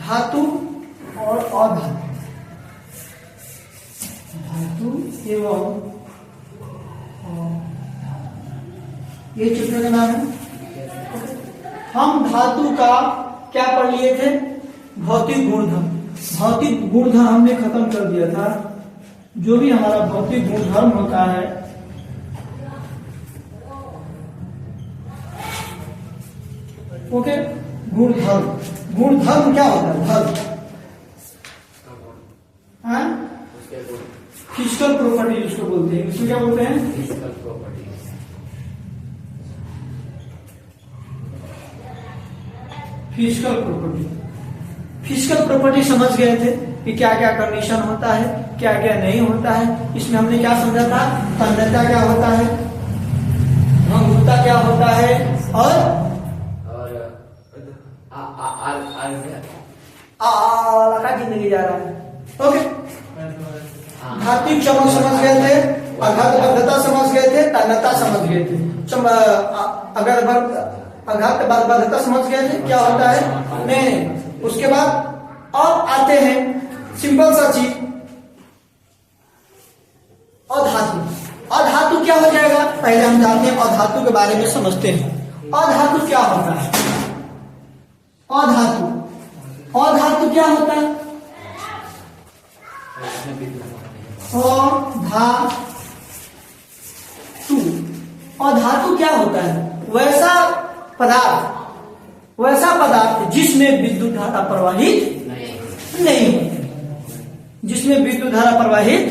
धातु और अधातु, धातु एवं ये चित्र का नाम है। हम धातु का क्या पढ़ लिए थे? भौतिक गुणधर्म। भौतिक गुणधर्म हमने खत्म कर दिया था। जो भी हमारा भौतिक गुणधर्म होता है, ओके, गुणधर्म। गुणधर्म क्या होता है? धर्म, फिजिकल प्रॉपर्टी जिसको बोलते हैं, इसको क्या बोलते हैं? Physical property. Physical property, physical property समझ गए थे कि क्या क्या कंडीशन होता है, क्या क्या नहीं होता है। इसमें हमने क्या समझा था? तन्यता क्या होता है, भंगुरता क्या होता है, और लगा जिंदगी जा रहा है। ओके, धात्विक चमक समझ गए थे, अघातता समझ गए थे, तन्यता समझ गए थे, अगर अघातता समझ गए थे क्या होता है। नहीं, उसके बाद अब आते हैं सिंपल सा चीज, अधातु। अधातु क्या हो जाएगा? पहले हम जानते हैं अधातु के बारे में समझते हैं। अधातु क्या होता है? अधातु, अधातु क्या होता है? अधातु क्या होता है? वैसा पदार्थ जिसमें विद्युत धारा प्रवाहित नहीं होती, जिसमें विद्युत धारा प्रवाहित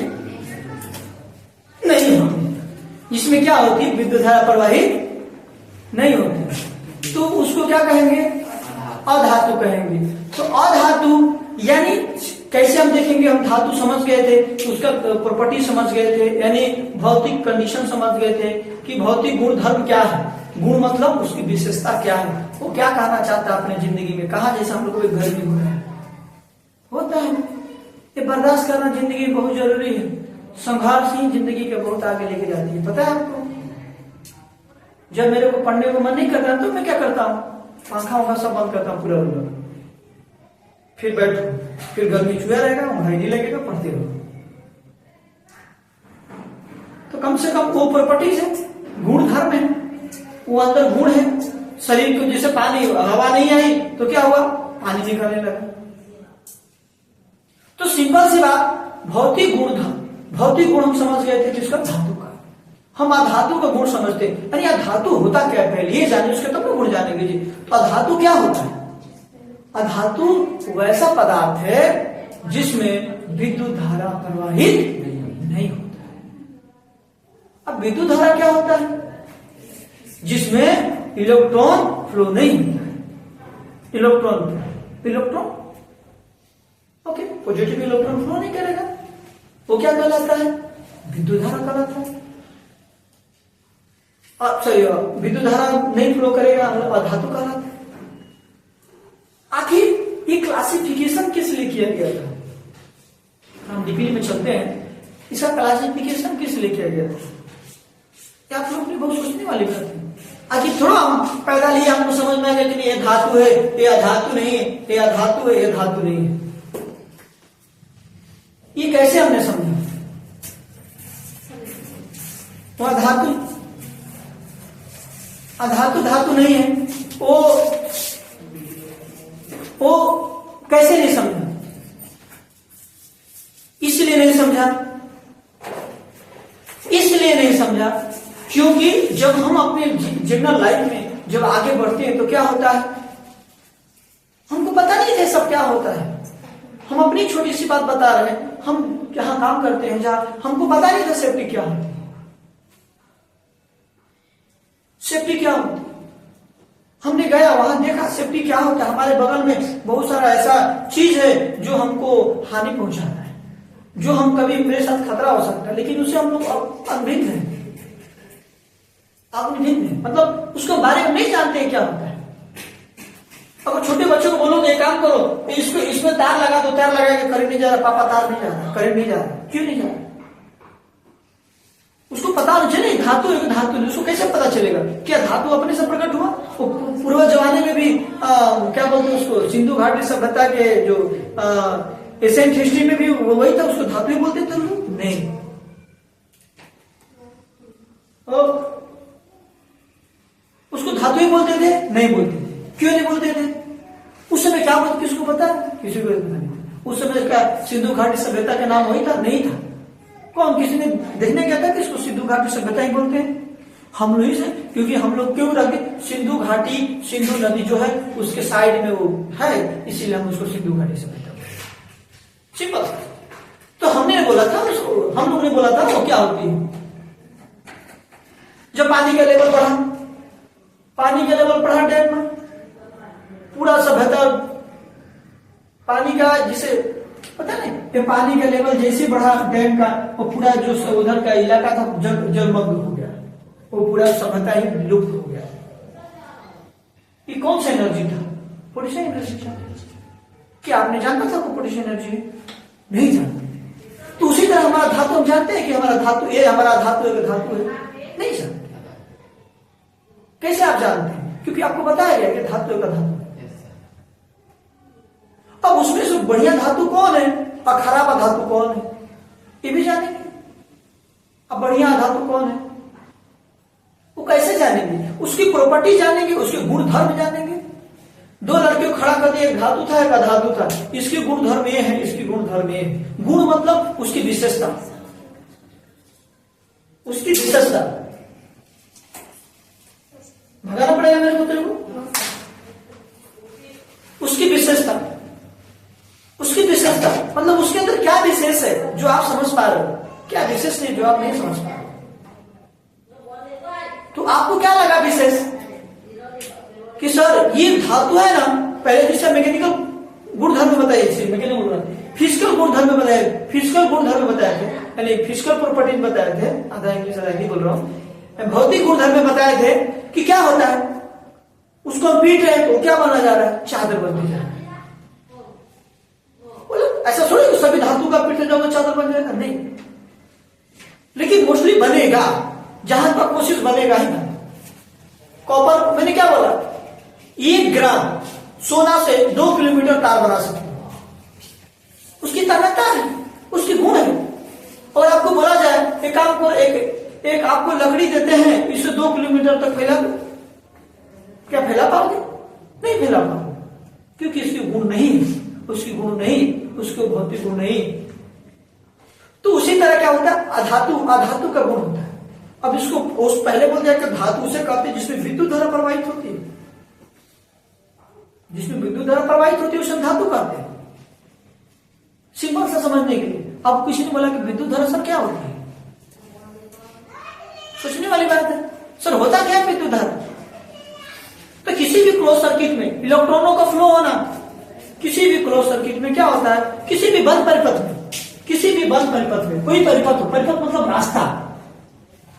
नहीं होती, जिसमें क्या होती? विद्युत धारा प्रवाहित नहीं होती, तो उसको क्या कहेंगे? अधातु कहेंगे। तो अधातु यानी कैसे हम देखेंगे? हम धातु समझ गए थे, उसका प्रॉपर्टी समझ गए थे, यानी भौतिक कंडीशन समझ गए थे कि भौतिक गुण धर्म क्या है, गुण मतलब उसकी विशेषता क्या है, वो क्या कहना चाहता है अपने जिंदगी में। कहा जैसे हम लोग को घर में हो रहा है, होता है, ये बर्दाश्त करना जिंदगी में बहुत जरूरी है। संघर्ष ही जिंदगी के बहुत आगे लेके जाती है, पता है आपको। जब मेरे को पढ़ने को मन नहीं करता तो मैं क्या करता हूँ? पंखा वंखा सब बंद करता हूँ पूरा रूम, फिर बैठो, फिर गर्मी चुहा रहेगा, भाई नहीं लगेगा, पढ़ते रहो। तो कम से कम वो प्रॉपर्टीज है, गुण धर्म है, वो अंदर गुण है। शरीर को जैसे पानी, हवा नहीं आई तो क्या हुआ? पानी निकलने लगा। तो सिंपल सी बात, भौतिक गुण धर्म, भौतिक गुण हम समझ गए थे किसका? धातु का। हम अधातु का गुण समझते हैं। अरे अधातु होता क्या है? पहले ये जाने, उसके तब गुण जानेंगे जी। तो अधातु क्या होता है? अधातु वैसा पदार्थ है जिसमें विद्युत धारा प्रवाहित नहीं होता है। अब विद्युत धारा क्या होता है? जिसमें इलेक्ट्रॉन फ्लो नहीं होता है। Electron okay, positive electron flow नहीं करेगा, वो क्या कहलाता है? विद्युत धारा कहलाता है। विद्युत धारा नहीं फ्लो करेगा, अधातु कहलाता है। आखिर ये क्लासिफिकेशन किस लिए किया गया था? हम डिग्री में चलते हैं, इसका क्लासिफिकेशन किस लिए किया गया था? क्या आप लोग ने बहुत सोचने वाली बात है। आखिर थोड़ा हम पैदा लिए हमको समझ में आ गया कि ये धातु है, ये अधातु नहीं है, ये अधातु है, ये धातु नहीं है। ये कैसे हमने समझा? वो अधातु धातु नहीं है, वो कैसे नहीं समझा? इसलिए नहीं समझा क्योंकि जब हम अपने जनरल लाइफ में जब आगे बढ़ते हैं तो क्या होता है? हमको पता नहीं है सब क्या होता है। हम अपनी छोटी सी बात बता रहे हैं, हम जहां काम करते हैं, जहां हमको पता नहीं था सेफ्टी क्या होती है। सेफ्टी क्या होती है? हमने गया वहां देखा सेफ्टी क्या होता है। हमारे बगल में बहुत सारा ऐसा चीज है जो हमको हानि पहुंचाता है, जो हम कभी मेरे साथ खतरा हो सकता है, लेकिन उससे हम लोग अनभिज्ञ हैं। मतलब उसके बारे में नहीं जानते हैं क्या होता है। अगर छोटे बच्चों को बोलोगे एक काम करो, इसमें तार लगा दो, तार लगा के करंट नहीं जा रहा, पापा तार नहीं जा रहा, करंट नहीं जा रहा, क्यों नहीं जा रहा? उसको पता नहीं चले धातु है कि धातु नहीं, उसको कैसे पता चलेगा? क्या धातु अपने से प्रकट हुआ? वो पूर्व जमाने में भी क्या बोलते हैं उसको, सिंधु घाटी सभ्यता के जो एशियन हिस्ट्री में भी वही था, उसको धातु ही बोलते थे लोग? नहीं। उसको धातु ही बोलते थे? नहीं बोलते थे। क्यों नहीं बोलते थे? उस समय क्या बोलते, किसको पता? किसी को पता नहीं। उस समय क्या सिंधु घाटी सभ्यता का नाम वही था? नहीं था। कौन, किसी ने देखने गया था कि इसको सिंधु घाटी सभ्यता ही बोलते हैं? हम लोग से, क्योंकि हम लोग क्यों रखते सिंधु घाटी, सिंधु नदी जो है उसके साइड में वो है, इसीलिए हम उसको सिंधु घाटी सभ्यता बोलते हैं। सिंपल। तो हमने बोला था उसको, हम लोग ने बोला था वो क्या होती है? जब पानी का लेवल बढ़ा, पानी का लेवल बढ़ा डैम में, पूरा सभ्यता पानी का, जिसे पता नहीं कि पानी का लेवल जैसे बढ़ा डैम का, वो पूरा जो उधर का इलाका था जलमग्न हो गया, वो पूरा सभ्यता ही लुप्त हो गया। ये कौन सा एनर्जी था? पोटेशियम एनर्जी था। क्या आपने जानता था वो पोटेशियम एनर्जी? नहीं जानते। तो उसी तरह हमारा धातु, हम जानते हैं कि हमारा धातु ये हमारा धातु एक धातु है? नहीं जानते। कैसे आप जानते हैं? क्योंकि आपको बताया गया कि धातु एक धातु है। अब उसमें से बढ़िया धातु कौन है और खराब धातु कौन है, ये भी जानेंगे। अब बढ़िया धातु कौन है वो कैसे जानेंगे? उसकी प्रॉपर्टी जानेंगे, उसके गुण धर्म जानेंगे। दो लड़के को खड़ा कर दिए, एक धातु था एक अधातु था, इसके गुण धर्म ये है, इसकी गुण धर्म ये है। गुण मतलब उसकी विशेषता, उसकी विशेषता भगाना पड़ेगा मेरे को, तेरे को। उसकी विशेषता, उसकी विशेषता मतलब उसके अंदर क्या विशेष है जो आप समझ पा रहे हो, क्या विशेष है जो आप नहीं समझ पा रहे हो। तो आपको क्या लगा विशेष कि सर ये धातु है ना, पहले जिसका मैकेनिकल गुणधर्म बताइए, मैकेनिकल गुणधर्म, फिजिकल गुणधर्म बताए, फिजिकल गुणधर्म बताए थे, यानी फिजिकल प्रॉपर्टीज बताए थे, आधा इंग्लिश आधा हिंदी बोल रहा हूं। भौतिक गुणधर्म बताए थे कि क्या होता है, उसको हम पीट रहे हैं तो क्या बना जा रहा है, चादर बनती जा रहा है। ऐसा थोड़ी कि सभी धातु का पीट जाओगे चादर बन जाएगा, नहीं। लेकिन मोस्टली बनेगा, जहां तक कोशिश बनेगा ही बनेगा। कॉपर, मैंने क्या बोला, 1 ग्राम सोना से 2 किलोमीटर तार बना सकते हो, उसकी ताकत है, उसकी गुण है। और आपको बोला जाए एक आपको एक आपको लकड़ी देते हैं, इसे 2 किलोमीटर तक फैला दो, क्या फैला पाओगे? नहीं फैला पाओगे, क्योंकि इसके गुण नहीं, उसकी गुण नहीं, उसके भौतिक गुण नहीं। तो उसी तरह क्या होता है, अधातु, अधातु का गुण होता है। अब इसको उस पहले बोल दिया कि धातु से कहते हैं जिसमें विद्युत धारा प्रवाहित होती है, जिसमें विद्युत धारा प्रवाहित होती है उसे धातु कहते हैं। सिंपल सा समझने के लिए। अब किसी ने बोला कि विद्युत धारा सर क्या होती है, सोचने वाली बात है। सर होता क्या है विद्युत धारा? तो किसी भी क्लोज सर्किट में इलेक्ट्रॉनों का फ्लो होना, किसी भी क्लोज सर्किट में क्या होता है, किसी भी बंद परिपथ में, किसी भी बंद परिपथ में, कोई परिपथ हो, परिपथ मतलब रास्ता,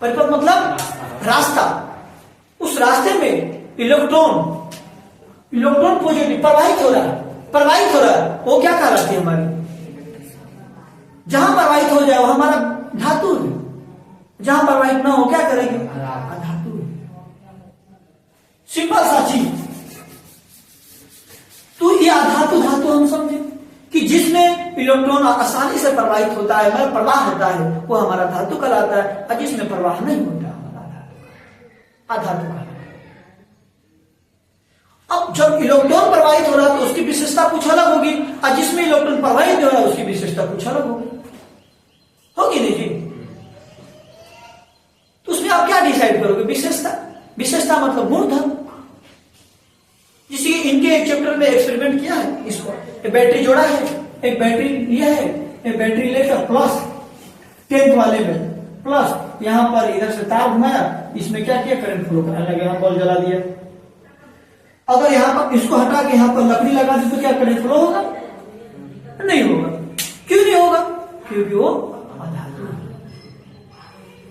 परिपथ मतलब रास्ता, उस रास्ते में इलेक्ट्रॉन पॉजिटिव प्रवाहित हो रहा है, प्रवाहित हो रहा है, वो क्या कहलाती है हमारी, जहां प्रवाहित हो जाए वो हमारा धातु है, जहां प्रवाहित ना हो क्या करेंगे, अधातु। सिंपल सा चीज। तो ये अधातु धातु हम समझे कि जिसमें इलेक्ट्रॉन आसानी से प्रवाहित होता है, मतलब प्रवाह होता है, वो हमारा धातु कहलाता है, और जिसमें प्रवाह नहीं होता हमारा अधातु कहलाता है। अब जब इलेक्ट्रॉन प्रवाहित हो रहा है तो उसकी विशेषता कुछ अलग होगी, और जिसमें इलेक्ट्रॉन प्रवाहित हो रहा है उसकी विशेषता कुछ अलग होगी नहीं जी? तो उसमें आप क्या डिसाइड करोगे, विशेषता, विशेषता मतलब गुणधर्म। जिसकी इनके एक चैप्टर में एक्सपेरिमेंट किया है, इसको एक बैटरी जोड़ा है, एक बैटरी लिया है, एक बैटरी लेकर प्लस 10th वाले में प्लस यहां पर इधर से तार घुमाया, इसमें क्या किया, करंट फ्लो करने लगे, यहां बल्ब जला दिया। अगर यहां पर इसको हटा के यहां पर लकड़ी लगा दी तो क्या करंट फ्लो होगा? नहीं होगा। क्यों नहीं होगा? क्योंकि वो अधातु है,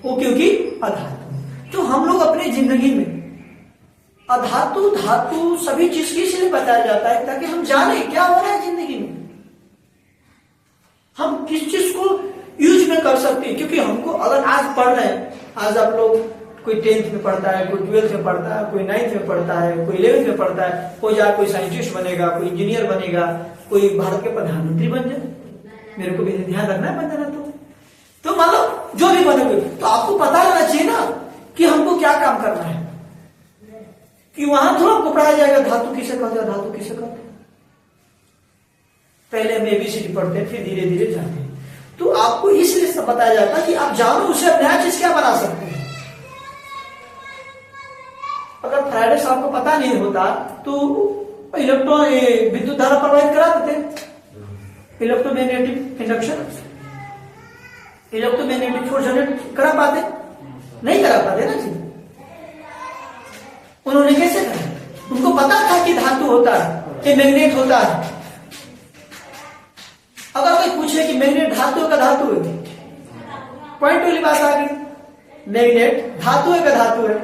वो क्योंकि अधातु। तो हम लोग अपनी जिंदगी में अधातु धातु सभी चीज की इसलिए बताया जाता है ताकि हम जाने क्या हो रहा है जिंदगी में, हम किस चीज को यूज में कर सकते हैं। क्योंकि हमको अगर आज पढ़ रहे हैं, आज आप लोग कोई 10th में पढ़ता है, कोई 12th में पढ़ता है, कोई 9th में पढ़ता है, कोई 11th में पढ़ता है, कोई जाकर कोई साइंटिस्ट बनेगा, कोई इंजीनियर बनेगा, कोई भारत के प्रधानमंत्री बन जाए, मेरे को भी ध्यान रखना है बन जाना। तो मान लो जो भी बनेंगे, तो आपको पता रहना चाहिए ना कि हमको क्या काम करना है, कि वहां थोड़ा आपको पढ़ाया जाएगा धातु किसे कहते हैं, धातु किसे कहते हैं। पहले हम ABCD पढ़ते हैं, फिर धीरे धीरे जाते हैं। तो आपको इसलिए सब बताया जाता है कि आप जानो उसे आप नया चीज क्या बना सकते हैं। अगर फ्राइडे साहब को पता नहीं होता तो इलेक्ट्रॉन विद्युत धारा प्रवाहित करा देते, electromagnetic induction, electromagnetic force generate करा पाते, नहीं करा पाते ना जी। उन्होंने कैसे करा? उनको पता था कि धातु होता है, कि मैग्नेट होता है। अगर कोई पूछे कि मैग्नेट धातु का धातु है, पॉइंट वाली बात आ गई, मैग्नेट धातु है का धातु है।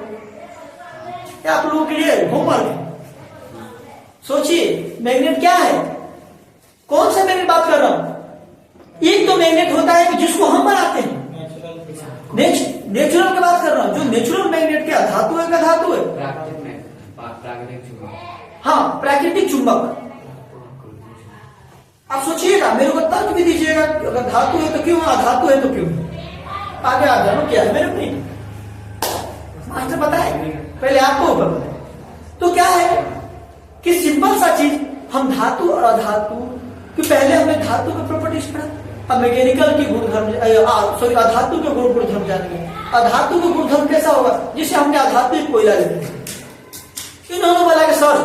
क्या आप लोगों के लिए होमवर्क? सोचिए मैग्नेट क्या है, कौन सा मैग्नेट बात कर रहा हूं। एक तो मैग्नेट होता है जिसको हम बनाते हैं, नेचुरल की बात कर रहा हूं। जो नेचुरल मैग्नेट क्या धातु है का धातु है? हाँ, प्राकृतिक चुंबक। आप सोचिएगा, मेरे को तर्क भी दीजिएगा, अगर धातु है तो क्यों, अधातु है तो क्यों। आगे आप जानो क्या है, मेरे को नहीं मास्टर बताए, पहले आपको ऊपर बताए। तो क्या है कि सिंपल सा चीज, हम धातु और अधातु कि पहले हमने धातु के प्रॉपर्टीज पढ़ा, अब मैकेनिकल की गुणधर्म, सॉरी अधातु के गुणधर्म जानेंगे। अधातु के गुणधर्म कैसा होगा, जिसे हमने अधातु कोयला लेते हैं। इन्होंने बोला कि सर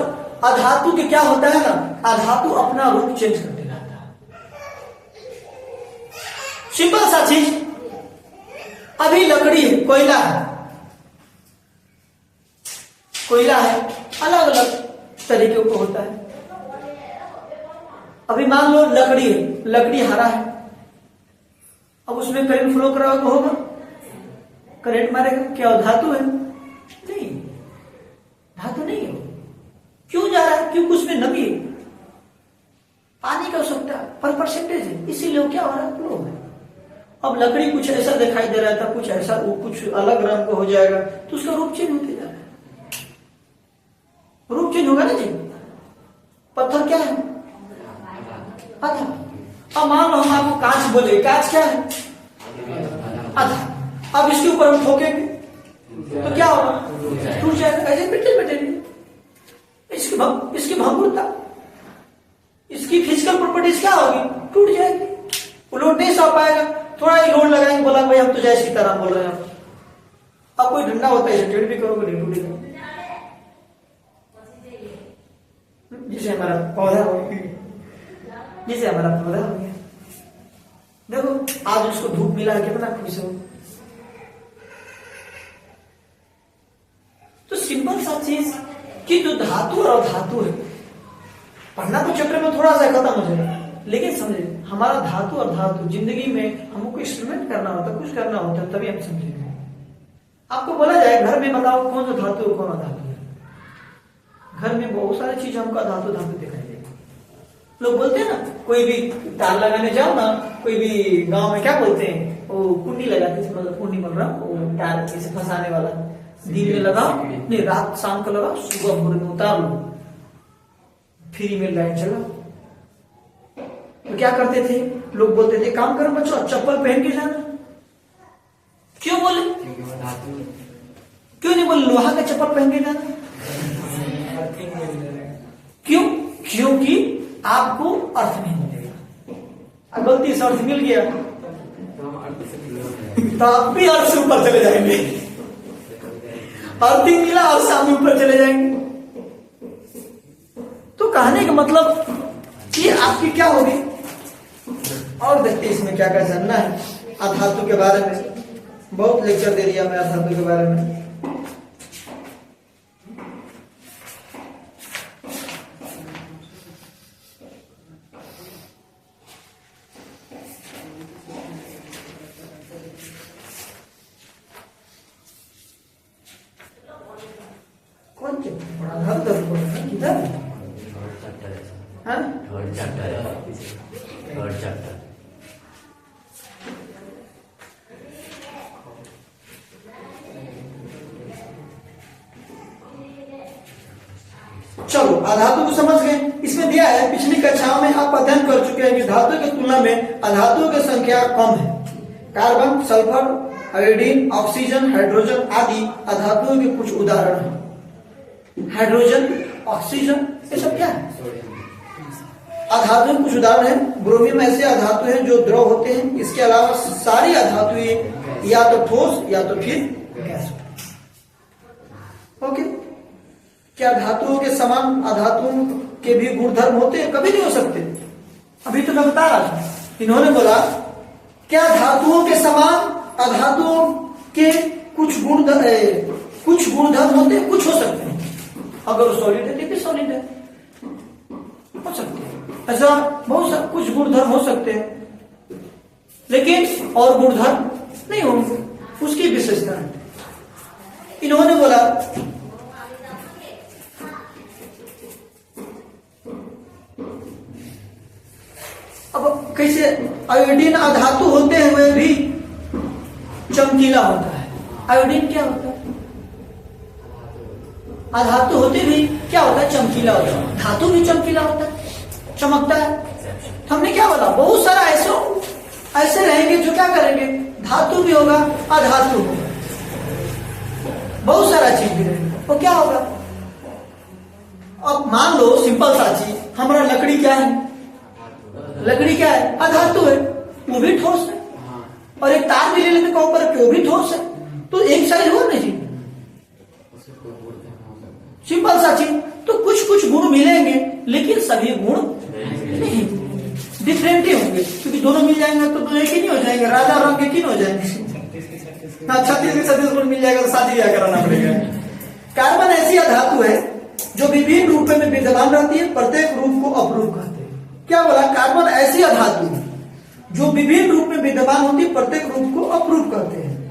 अधातु के क्या होता है ना, अधातु अपना रूप चेंज करते रहता है। सिंपल सा चीज, अभी लकड़ी है, कोयला है, कोयला है, अलग अलग तरीके का होता है। अभी मान लो लकड़ी है, लकड़ी हरा है, अब उसमें करंट फ्लो करा होगा, करंट मारेगा, क्या धातु है? नहीं, धातु नहीं है। क्यों जा रहा है? क्योंकि उसमें नमी है, पानी का आवश्यकता पर परसेंटेज है, इसीलिए क्या हो रहा है, फ्लो है। अब लकड़ी कुछ ऐसा दिखाई दे रहा था, कुछ ऐसा, कुछ अलग रंग का हो जाएगा, तो उसका रूप चेंज होते जा रहा है, रूप चेंज होगा ना जी। पत्थर क्या है? आधा। अब मान लो हम आपको कांच बोले, कांच क्या है? आधा। अब इसके ऊपर हम ठोकेंगे तो क्या होगा? टूट जाएगा। ऐसे बिल्कुल बैठेंगे, इसकी भंगुरता, इसकी फिजिकल प्रॉपर्टीज क्या होगी? टूट जाएगी, वो लोड नहीं सह पाएगा। थोड़ा ही लोड लगाएंगे, बोला भाई हम तो जय सीताराम बोल रहे हैं। अब कोई डंडा होता है, टेढ़ भी करोगे नहीं टूटेगा। जिसे हमारा पौधा हो गया, जिसे हमारा पौधा हो गया, देखो आज उसको धूप मिला है, कितना खुश हो। तो सिंपल सा चीज कि जो धातु और अधातु है, पढ़ना तो चक्र में थोड़ा सा खत्म हो जाएगा, लेकिन समझे हमारा धातु और धातु जिंदगी में हमको एक्सपेरिमेंट करना होता है, कुछ करना होता है, तभी हम समझेंगे। आपको बोला जाए घर में बताओ कौन सा धातु कौन अधातु है, घर में बहुत सारी चीज हमको धातु धातु दिखाई देगी। लोग बोलते हैं ना, कोई भी तार लगाने जाओ ना, कोई भी गांव में क्या बोलते हैं, वो कुंडी लगाते हैं, मतलब कुंडी बोल रहा हूँ, वो तार जैसे फंसाने वाला, दिन में लगाओ नहीं, रात शाम को लगाओ, सुबह भोर में उतार लो, फ्री में लाइट चलाओ। तो क्या करते थे लोग, बोलते थे काम करो बच्चों चप्पल पहन के जाना। क्यों बोले? क्यों नहीं बोले लोहा का चप्पल पहन के जाना? क्यों? क्योंकि आपको अर्थ नहीं मिलेगा। गलती से अर्थ मिल गया तो आप भी अर्थ से ऊपर चले जाएंगे, अर्थ ही मिला और सामने ऊपर चले जाएंगे। तो कहने का मतलब कि आपकी क्या होगी। और देखते इसमें क्या क्या जानना है अधातु के बारे में। बहुत लेक्चर दे दिया मैं अधातु के बारे में। कौन किधर? अधातु को समझ गए। इसमें दिया है, पिछली कक्षाओं में आप अध्ययन कर चुके हैं कि धातु की तुलना में अधातुओं की संख्या कम है। Carbon, sulphur, iodine, oxygen, hydrogen आदि अधातुओं के कुछ उदाहरण हैं। हाइड्रोजन, ऑक्सीजन, ये सब क्या है? अधातुओं के कुछ उदाहरण हैं। ब्रोमीन ऐसे अधातु हैं जो द्रव होते हैं। इसके अलावा सारी अधातुएं या तो ठोस या तो फिर गैस। ओके, क्या धातुओं के समान अधातुओं के भी गुणधर्म होते हैं? कभी नहीं हो सकते। अभी तो मैं बता रहा था, इन्होंने बोला क्या धातुओं के समान अधातुओं के कुछ गुणधर्म होते हैं, कुछ हो सकते हैं। अगर सॉलिड है तो भी सॉलिड है, हो सकते हैं। ऐसा बहुत सा कुछ गुणधर्म हो सकते हैं, लेकिन और गुणधर्म नहीं होंगे, उसकी विशेषता है। इन्होंने बोला अब कैसे आयोडीन अधातु होते हुए भी चमकीला होता है। आयोडीन क्या होता है? अधातु होते भी क्या होता है? चमकीला होता है। धातु भी चमकीला होता है, चमकता है। हमने क्या बोला? बहुत सारा ऐसे रहेंगे जो क्या करेंगे? धातु भी होगा, अधातु होगा, बहुत सारा चीज भी रहेगा। वो क्या होगा? अब मान लो सिंपल सा चीज, हमारा लकड़ी क्या है? लकड़ी क्या है? अधातु है, वो भी ठोस है। और एक तार भी ले लेते हैं ऊपर, वो भी ठोस है। तो एक साइज हुआ नहीं, सिंपल सा चीज। तो कुछ कुछ गुण मिलेंगे, लेकिन सभी गुण नहीं, डिफरेंट ही होंगे। क्योंकि दोनों मिल जाएंगे तो एक ही नहीं हो जाएंगे, राजा और रंग के हो जाएंगे। 36 गुण मिल जाएगा तो शादी ब्याह कराना पड़ेगा। कार्बन ऐसी अधातु है जो विभिन्न रूपों में विद्यमान रहती है, प्रत्येक रूप को अपरूप कहते हैं। क्या बोला? कार्बन ऐसी अधातु जो विभिन्न रूप में विद्यमान होती है, प्रत्येक रूप को अपरूप कहते हैं।